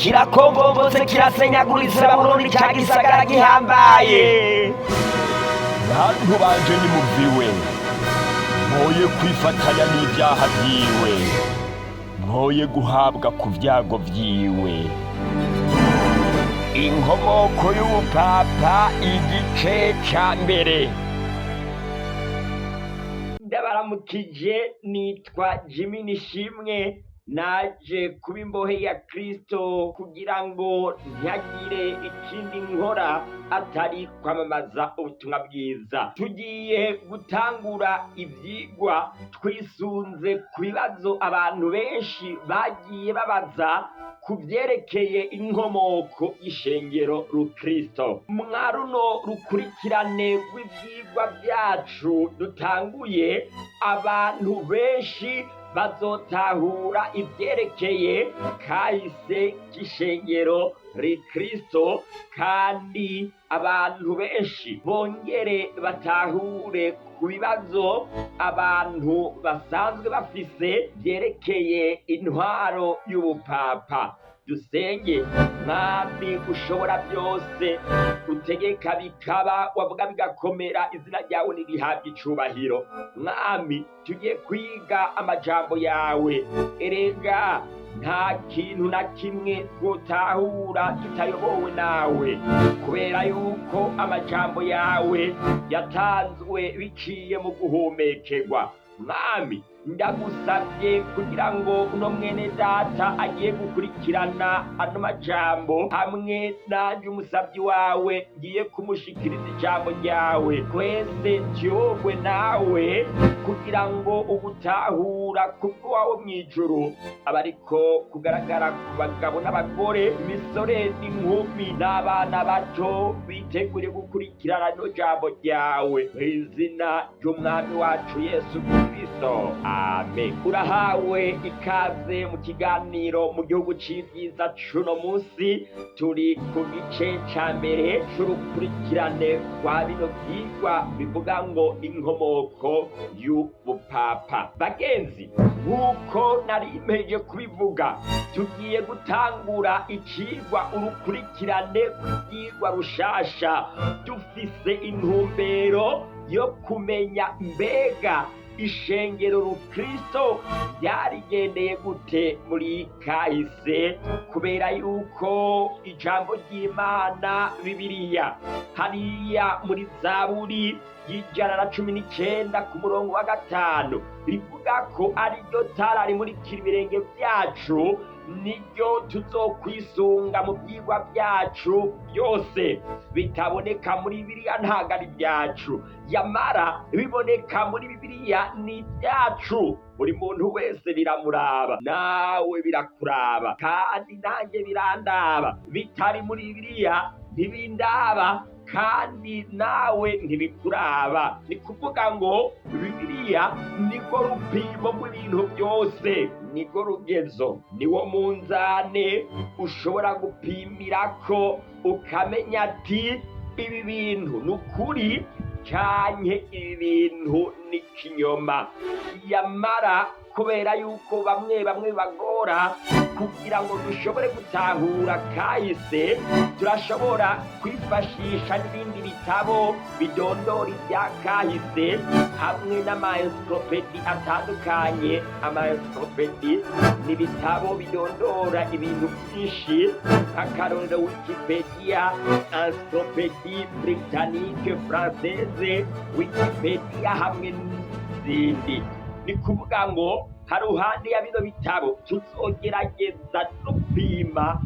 kirakongombotse kirasenyaguritse Babuloni ca gisagara gihambaye. bantu banje nimuviwe, mwoye kwifatanya n'ivyaha vyiwe, mwoye guhabwa ku vyago vyiwe. Inkomoko y'ubupapa, igice ca mbere. Ndabaramukije, nitwa Jimmy Nishimwe, naje kuba imbohe ya Kristo kugira ngo ntihagire ikindi nkora atari kwamamaza ubutumwa bwiza. Tugiye gutangura ivyigwa twisunze ku bibazo abantu benshi bagiye babaza ku vyerekeye inkomoko y'ishengero rukristo. Mwa runo rukurikirane rw'ivyigwa vyacu dutanguye, abantu benshi bazotahura ivyerekeye kahise k'ishengero rikristo, kandi abantu benshi bongere batahure ku bibazo abantu basanzwe bafise vyerekeye intwaro y'ubupapa. Dusenge. Mwami ushobora byose, utegeka bikaba, wavuga bigakomera, izina ryawe nirihabwa icubahiro. Mwami, tugiye kwiga amajambo yawe, erega nta kintu na kimwe twotahura tutayobowe nawe, kubera yuko amajambo yawe yatanzwe biciye mu guhumekerwa. Mwami, ndagusavye kugira ngo uno mwene data agiye gukurikirana ano majambo hamwe nanje umusavyi wawe ngiye kumushikiriza ijambo ryawe, twese tuyobwe nawe kugira ngo ubutahura kubwawe mw'ijuru abariko kugaragara ku bagabo n'abagore, imisore n'inkumi n'abana bato bitegure gukurikirana no jambo ryawe, mw'izina ry'umwami wacu Yesu Kristo. Amen. Urahawe ikaze mu kiganiro mu gihugu c'ivyiza cuno musi. Turi ku gice ca mbere c'urukurikirane rwa bino vyigwa bivuga ngo inkomoko y'ubupapa. Bagenzi, nk'uko nari mpeje kubivuga, tugiye gutangura icigwa urukurikirane rw'ivyigwa rushasha, dufise intumbero yo kumenya mbega ishengero rukristo ryarigendeye gute muri kahise, kubera yuko ijambo ry'Imana Bibiliya hariya muri Zaburi y'Ijana na 19 ku murongo wa 5 rivuga ko ariryo tara rimurikira ibirenge vyacu, niryo tuzokwisunga mu vyigwa vyacu byose. Bitaboneka muri Bibiliya ntago ari vyacu, yamara biboneka muri Bibiliya ni vyacu. Buri muntu wese biramuraba, nawe birakuraba, kandi nanjye birandaba. Bitari muri Bibiliya ntibindaba, kandi nawe ntibikuraba. Ni kuvuga ngo Bibiliya niko rupimo rw'ibintu byose, niko rugezo, niwo munzane ushobora gupimirako ukamenya ati ibi bintu ni ukuri canke ibi bintu ni kinyoma. Yamara kubera yuko bamwe bagora kugira ngo dushobore gutahura kahise, turashobora kwifashisha n'ibindi bitabo bidondora ibya kahise hamwe n'ama-encyclopédie atandukanye. Ama-encyclopédie ni ibitabo bidondora ibintu byinshi, nk'akarorero Wikipedia, Encyclopédie Britannique Française, Wikipedia hamwe n'izindi. Ni kuvuga ngo haruhande ya bino bitabo tuzogerageza gupima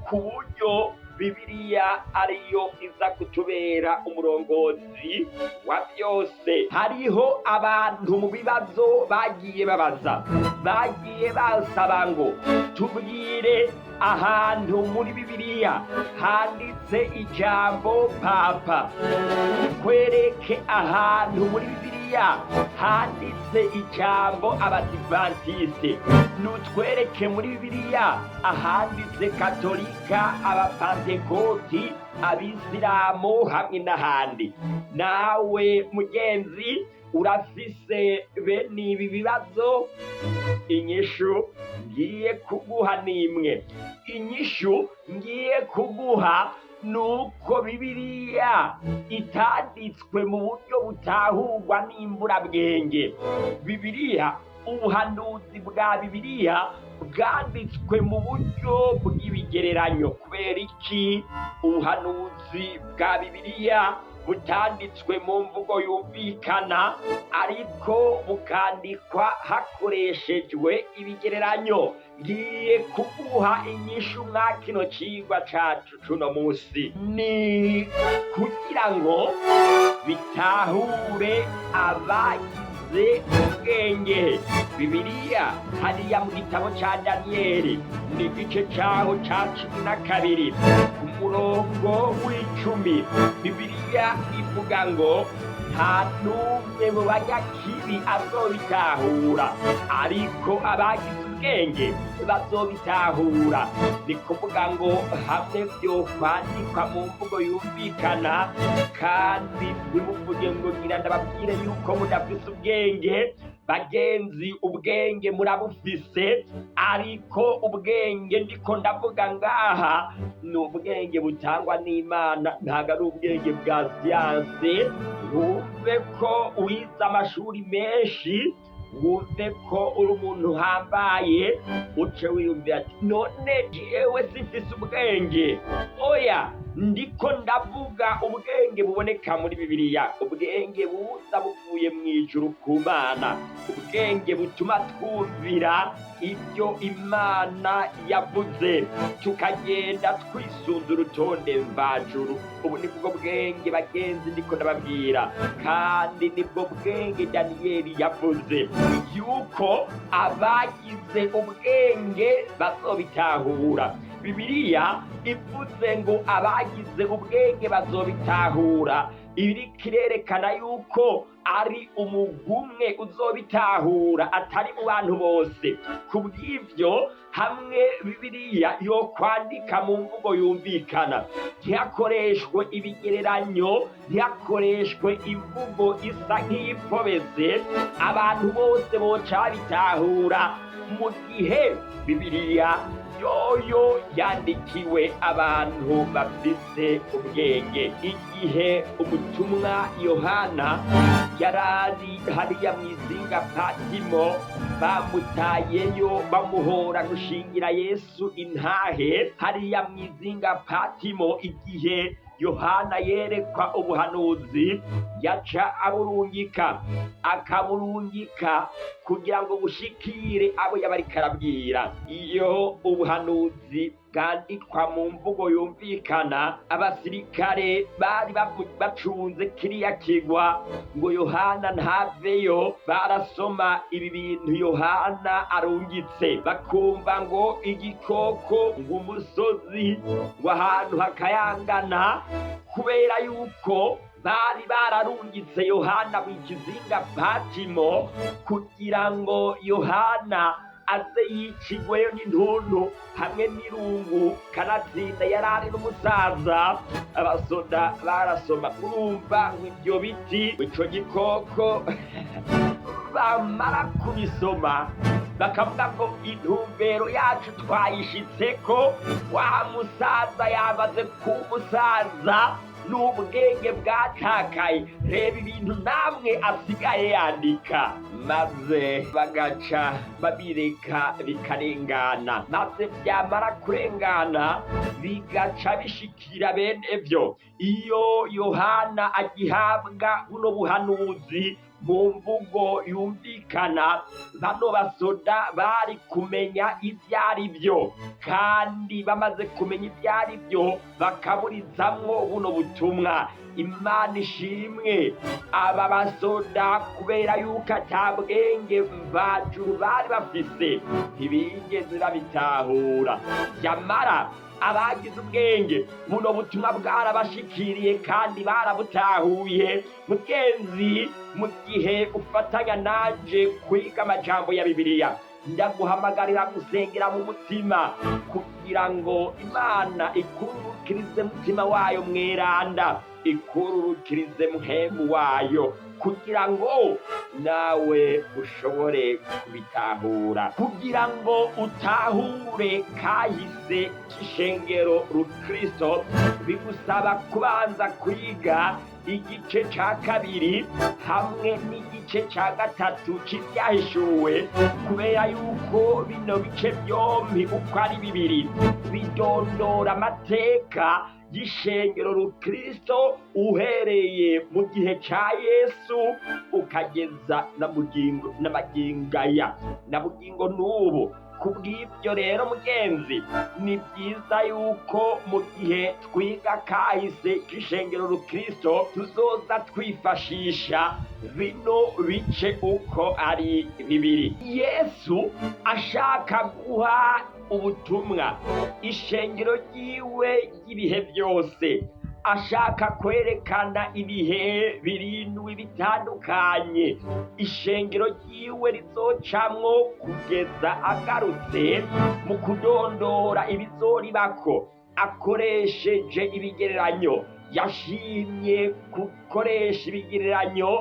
ku buryo Bibiliya ariyo iza kutubera umurongozi wa byose. Hariho abantu mu bibazo bagiye babaza, bagiye basaba ngo tubwire ahantu muri Bibiliya handitse ijambo papa, kwereke ahantu muri Bibiliya handitse ijambo abadivantiste, nutwereke muri Bibiliya ahanditse katolika, abapantekoti abisilamu hamwe n'ahandi. Nawe mugenzi urafise bene ibi bibazo, inyishu ngiye kuguha nimwe. Inyishu ngiye kuguha nuko Bibiliya itanditswe mu buryo butahurwa n'imburabwenge. Bibiliya, ubuhanuzi bwa Bibiliya bwanditswe mu buryo bw'ibigereranyo. Kubera iki ubuhanuzi bwa Bibiliya butanditswe mu mvugo yumvikana ariko bukandikwa hakoreshejwe ibigereranyo? Ngiye kuguha inyishu mwa kino cigwa cacu cuno musi, ni kugira ngo bitahure abagize ubwenge. Bibiliya hariya mu gitabo ca Daniyeli ni igice caho ca 12 ku murongo w'10, Bibiliya ivuga ngo nta n'umwe mu banyakibi azobitahura, ariko abagize ubwenge bazobitahura. Ni kuvuga ngo hamwe vyokwandikwa mu mvugo yumvikana, kandi ntimuvuge ngo ngira ndababwire yuko mudafise ubwenge. Bagenzi, ubwenge murabufise, ariko ubwenge ndiko ndavuga ngaha ni ubwenge butangwa n'Imana, ntabwo ari ubwenge bwa siyanse. Wumve ko wize amashuri menshi, wumve ko uri umuntu uhambaye, uce wiyumvira ati none jewe simfise ubwenge. Oya, ndiko ndavuga ubwenge buboneka muri Bibiliya, ubwenge buza buvuye mu ijuru ku Mana, ubwenge butuma twumvira ibyo Imana yavuze, tukagenda twisunze urutonde mvajuru. Ubu nibwo bwenge bagenzi ndiko ndababwira, kandi nibwo bwenge Daniyeli yavuze yuko abagize ubwenge bazobitahura. Bibiliya ivuze ngo abagize ubwenge bazobitahura, iri kirerekana yuko ari umugumwe uzobitahura, atari mu bantu bose. Kubw'ivyo hamwe Bibiliya yo kwandika mu mvugo yumvikana, ntihakoreshwe ibigereranyo, ntihakoreshwe imvugo isa nk'iyipfobeze, abantu bose boca babitahura, mu gihe Bibiliya yoyo yandikiwe abantu bafise ubwenge. Igihe umutumwa Yohana yarari hariya mw'izinga Patimo, bamutayeyo bamuhora gushingira Yesu intahe hariya mw'izinga Patimo. Igihe Yohana yerekwa ubuhanuzi, yaca akaburungika kugira ngo bushikire abo yabariko arabwira. Iyo ubuhanuzi bwandikwa mu mvugo yumvikana, abasirikare bari bacunze kiriya kigwa ngo Yohana ntaveyo, barasoma ibi bintu Yohana arungitse, bakumva ngo igikoko, ngo umusozi, ngo ahantu hakayangana, kubera yuko bari bararungitse Yohana mu kizinga Patimo kugira ngo Yohana aze yicigweyo n'intuntu hamwe n'irungu, kanatsinda yarari n'umusaza. Abasoda barasoma, kurumva ivyo biti, ico gikoko bamara kubisoma bakavuga ngo intumbero yacu twayishitseko, wa musaza yamaze kumusaza, n'ubwenge bwatakaye, reba ibintu namwe asigaye yandika. Maze bagaca babireka bikarengana, maze byamara kurengana bigaca bishikira bene vyo. Iyo Yohana agihabwa buno buhanuzi mu mvugo yumvikana, bano basoda bari kumenya ivyo ari vyo, kandi bamaze kumenya ivyo ari vyo bakaburizamwo buno butumwa. Imana ishimwe, aba basoda kubera yuko ata bwenge mvajuru bari bafise, ntibigeze babitahura. Nyamara abagize ubwenge buno butumwa bwarabashikiriye kandi barabutahuye. Mugenzi, mu gihe ufatanya nanje kwiga amajambo ya Bibiliya, ndaguhamagarira gusengera mu mutima kugira ngo Imana ikururukirize mutima wayo mweranda, ikururukirize muhemu wayo, kugira ngo nawe ushobore kubitahura, kugira ngo utahure kahise k'ishengero rukristo. Bigusaba kubanza kwiga igice ca kabiri hamwe n'igice ca gatatu c'ivyahishuwe, kubera yuko bino bice vyompi uko ari bibiri bidondora amateka y'ishengero rukristo uhereye mu gihe ca Yesu ukageza na magingaya na bugingo n'ubu. Kubw'ibyo rero mugenzi, ni byiza yuko mu gihe twiga kahise k'ishengero rukristo tuzoza twifashisha bino bice uko ari bibiri. Yesu ashaka guha ubutumwa ishengero ryiwe ry'ibihe byose, ashaka kwerekana ibihe birindwi bitandukanye ishengero ryiwe rizocamwo kugeza agarutse mu kudondora ibizoribako akoresheje ibigereranyo. Yashimye gukoresha ibigereranyo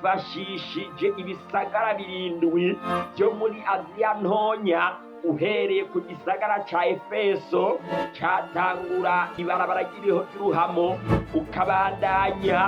yifashishije ibisagara birindwi byo muri Aziya ntonya, uhereye ku gisagara ca Efeso catangura ibarabara ry'uruhamo, ukabandanya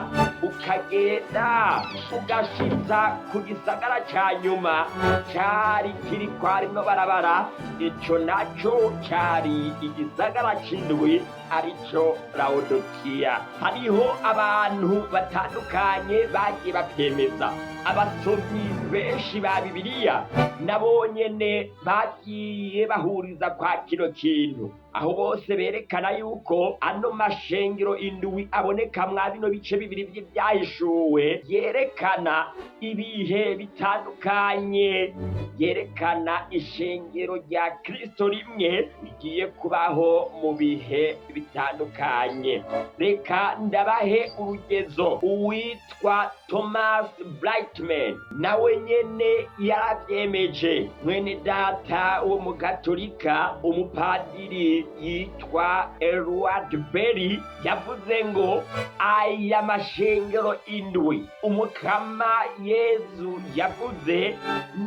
ukagenda ugashitsa ku gisagara ca nyuma cari kiri kwa rino barabara. Ico naco cari igisagara c'indwi, arico Laodikiya. Hariho abantu batandukanye bagiye bavyemeza. Abasomyi benshi ba Bibiliya nabo nyene bagiye bahuriza kwa kino kintu, aho bose berekana yuko ano mashengero indwi aboneka mwa bino bice bibiri vy'ivyahishuwe yerekana ibihe bitandukanye, yerekana ishengero rya Kristo rimwe rigiye kubaho mu bihe bitandukanye. Reka ndabahe urugezo. Uwitwa Thomas Brightman nawe nyene yaravyemeje. Mwene data wo mu Gatolika, umupadiri yitwa Edward Berry yavuze ngo aya mashengero indwi umukama Yezu yavuze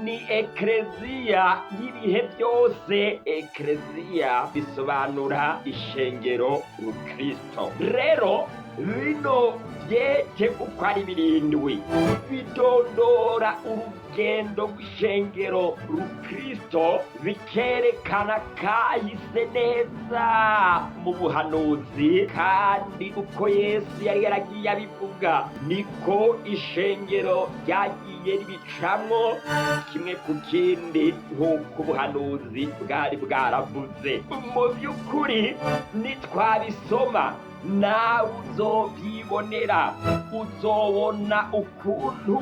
ni ekleziya y'ibihe byose. Ekleziya bisobanura ishengero rukristo. Rero bino vyete uko ari birindwi bidondora urugendo rw'ishengero rukristo, bikerekana kahise neza mu buhanuzi, kandi uko Yesu yari yaragiye abivuga niko ishengero ryagiye ribicamwo kimwe ku kindi nk'uko ubuhanuzi bwari bwaravuze. Mu by'ukuri nitwabisoma nawe uzovyibonera, uzobona ukuntu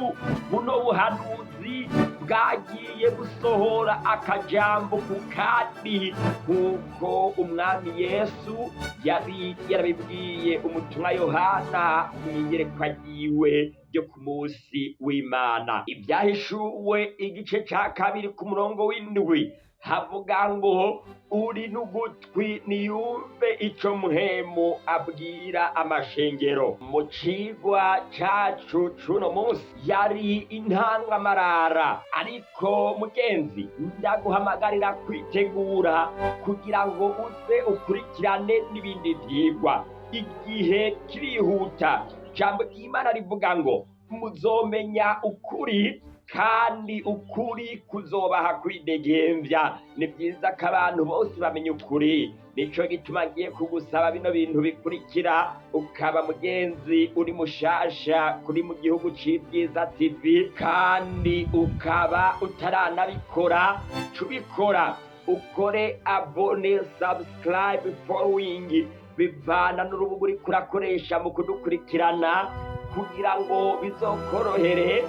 buno buhanuzi bwagiye gusohora akajambo ku kandi, nk'uko umwami Yesu yari yarabibwiye umutumwa Yohana mw'iyerekwa ryiwe ryo ku munsi w'Imana. Ibyahishuwe igice ca kabiri ku murongo w'indwi havuga ngo uri n'ugutwi niyumve ico muhemu abwira amashengero. Mu cigwa cacu c'uno munsi yari intangamarara, ariko mugenzi ndaguhamagarira kwitegura kugira ngo uze ukurikirane n'ibindi vyigwa. Igihe kirihuta, ijambo ry'Imana rivuga ngo muzomenya ukuri kandi ukuri kuzobaha kwidegemvya. Ni vyiza ko abantu bose bamenya ukuri. Nico gituma ngiye kugusaba bino bintu bikurikira, ukaba mugenzi uri mushasha kuri mu gihugu c'Ivyiza TV, kandi ukaba utaranabikora cubikora, ukore abone, subscribe, following, bivana n'urubuga uriko urakoresha mu kudukurikirana, kugira ngo bizokorohere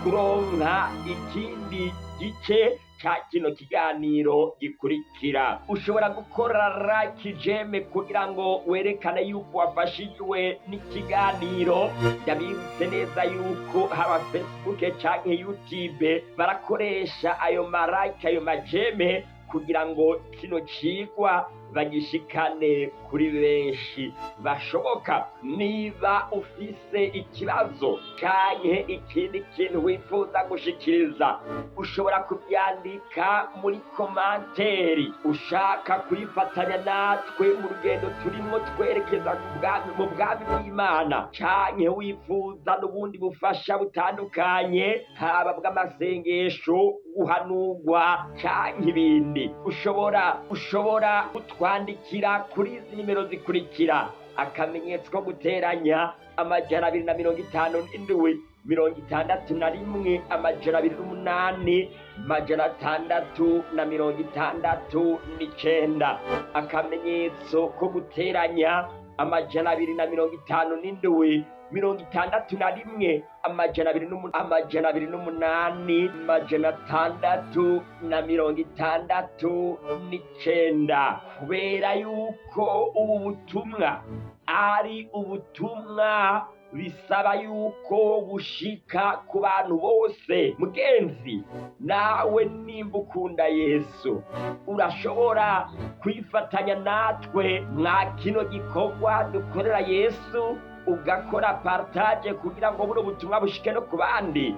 kuronka ikindi gice ca kino kiganiro gikurikira. Ushobora gukora kijeme kugira ngo werekane yuko wafashijwe n'ikiganiro. Ndabibutse neza yuko haba Facebook canke YouTube barakoresha ayo marike, ayo majeme kugira ngo kino cigwa bagishikane kuri benshi bashoboka. Niba ufise ikibazo canke ikindi kintu wifuza gushikiriza, ushobora kubyandika muri komanteri. Ushaka kwifatanya natwe mu rugendo turimo twerekeza mu bwami bw'Imana, canke wifuza n'ubundi bufasha butandukanye, haba bw'amasengesho, guhanurwa canke ibindi, ushobora kutwandikira kuri izi nimero zikurikira: akamenyetso ko guteranya 257 61 208 669, akamenyetso ko guteranya 257 61 669. Kubera yuko ubu butumwa ari ubutumwa bisaba yuko bushika ku bantu bose. Mugenzi, nawe nimba ukunda Yesu, urashobora kwifatanya natwe mwa kino gikorwa dukorera Yesu, ugakora partage kugira ngo buno butumwa bushike no ku bandi.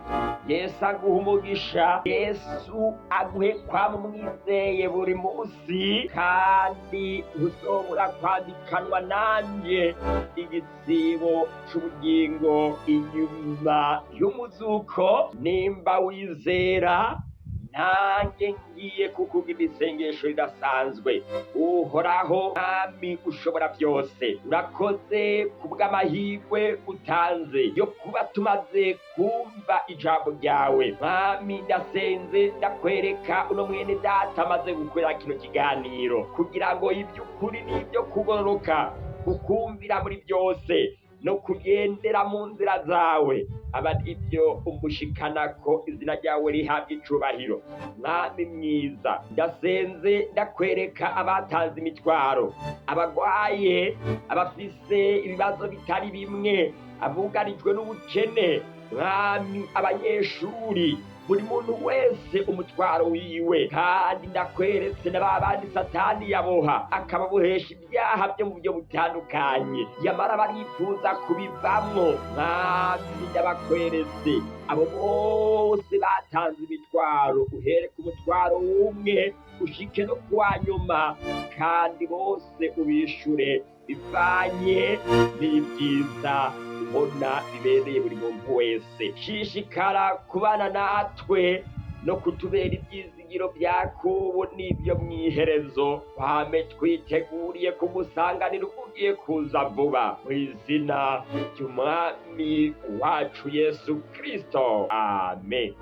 Yesu aguha umugisha, Yesu aguhe kwama umwizeye buri munsi, kandi ntuzobura kwandikanwa nanje igisibo c'ubugingo inyuma y'umuzuko. Nimba wizera, nanjye ngiye kukugira isengesho ridasanzwe. Uhoraho Mwami ushobora byose, urakoze kubw'amahirwe utanze yo kuba tumaze kumva ijambo ryawe. Mwami, ndasenze ndakwereka uno mwene data amaze gukorera kino kiganiro, kugira ngo iby'ukuri n'ibyo kugororoka ukumvira muri byose no kugendera mu nzira zawe aba ibyo umushikanako, izina ryawe rihabwa icubahiro. Mwami mwiza, ndasenze ndakwereka abatanze imitwaro, abagwaye, abafise ibibazo bitari bimwe, abugarijwe n'ubukene. Mwami, abanyeshuri, buri muntu wese umutwaro wiwe, kandi ndakweretse na babandi Satani yaboha akababohesha ibyaha byo mu buryo butandukanye, yamara barifuza kubivamwo. Mwami, ndabakweretse abo bose batanze imitwaro, uhere ku mutwaro umwe ushike no kuwa nyuma, kandi bose ubishure bivanye n'ibyiza ubona bibereye buri muntu wese. Shishikara kubana natwe no kutubera ibyizigiro byakubu n'ibyo mwiherezo. Wame twiteguriye kugusanganira ugiye kuza vuba, mu izina ry'Umwami wacu Yesu Kristo, amen.